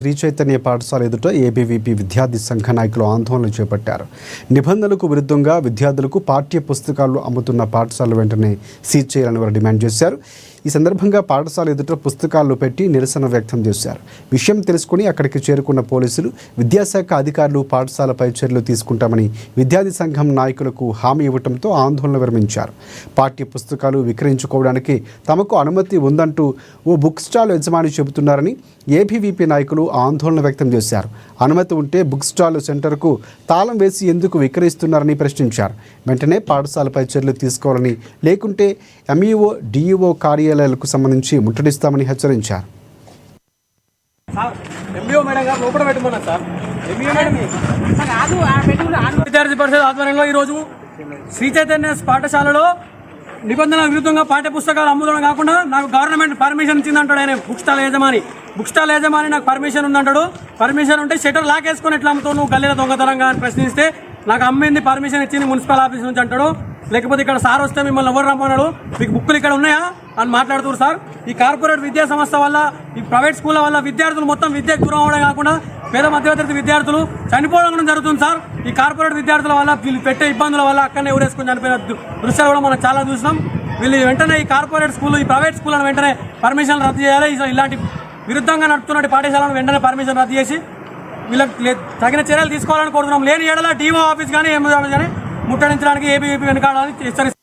శ్రీ చైతన్య పాఠశాల ఎదుట ఏబీవీపీ విద్యార్థి సంఘ నాయకులు ఆందోళన చేపట్టారు. నిబంధనలకు విరుద్ధంగా విద్యార్థులకు పాఠ్య పుస్తకాలు అమ్ముతున్న పాఠశాల వెంటనే సీజ్ చేయాలని వారు డిమాండ్ చేశారు. ఈ సందర్భంగా పాఠశాల ఎదుట పుస్తకాలు పెట్టి నిరసన వ్యక్తం చేశారు. విషయం తెలుసుకుని అక్కడికి చేరుకున్న పోలీసులు, విద్యాశాఖ అధికారులు పాఠశాలపై చర్యలు తీసుకుంటామని విద్యార్థి సంఘం నాయకులకు హామీ ఇవ్వడంతో ఆందోళన విరమించారు. పాఠ్య పుస్తకాలు విక్రయించుకోవడానికి తమకు అనుమతి ఉందంటూ ఓ బుక్ స్టాల్ యజమాని చెబుతున్నారని ఏబీవీపీ నాయకులు ఆందోళన వ్యక్తం చేశారు. అనుమతి ఉంటే బుక్ స్టాల్ సెంటర్కు తాళం వేసి ఎందుకు విక్రయిస్తున్నారని ప్రశ్నించారు. వెంటనే పాఠశాలపై చర్యలు తీసుకోవాలని, లేకుంటే ఎంఈఓ, డిఈఓ కార్యాలయాలకు సంబంధించి ముట్టడిస్తామని హెచ్చరించారు. విద్యార్థి పరిషత్ ఆధ్వర్యంలో ఈరోజు శ్రీ చైతన్య పాఠశాలలో నిబంధనల విరుద్ధంగా పాఠ్య పుస్తకాలు అమ్ముదడం కాకుండా నాకు గవర్నమెంట్ పర్మిషన్ ఇచ్చిందంటాడు ఆయన. బుక్ స్టాల్ యజమాని నాకు పర్మిషన్ ఉందంటాడు. పర్మిషన్ ఉంటే షటర్ లాక్ వేసుకొని ఎట్లా అమ్ముతావు నువ్వు గల్లీల దొంగతనంగా అని ప్రశ్నిస్తే, నాకు అమ్మింది పర్మిషన్ ఇచ్చింది మున్సిపల్ ఆఫీస్ నుంచి అంటాడు. లేకపోతే ఇక్కడ సార్ వస్తే మిమ్మల్ని ఎవరు రమ్మన్నాడు, మీకు బుక్కులు ఇక్కడ ఉన్నాయా అని మాట్లాడుతున్నారు సార్. ఈ కార్పొరేట్ విద్యా సంస్థ వల్ల, ఈ ప్రైవేట్ స్కూళ్ళ వల్ల విద్యార్థులు మొత్తం విద్యకు దూరం అవడం కాకుండా పేద మధ్యతరగతి విద్యార్థులు చనిపోవడం జరుగుతుంది సార్. ఈ కార్పొరేట్ విద్యార్థుల వల్ల వీళ్ళు పెట్టే ఇబ్బందుల వల్ల అక్కడనే ఊరేసుకొని చనిపోయిన దృశ్యాలు కూడా మనం చాలా చూసినాం. వీళ్ళు వెంటనే ఈ కార్పొరేట్ స్కూల్, ఈ ప్రైవేట్ స్కూళ్ళను వెంటనే పర్మిషన్ రద్దు చేయాలి. ఇలాంటి విరుద్ధంగా నడుపుతున్న పాఠశాలను వెంటనే పర్మిషన్ రద్దు చేసి వీళ్ళకి తగిన చర్యలు తీసుకోవాలని కోరుతున్నాం. లేని ఏడల డిఓ ఆఫీస్ కానీ ఎంఓ ఆఫీస్ కానీ ముట్టడించడానికి ఏబీవీపీ వెనుకాడాలని హెచ్చరిస్తారు.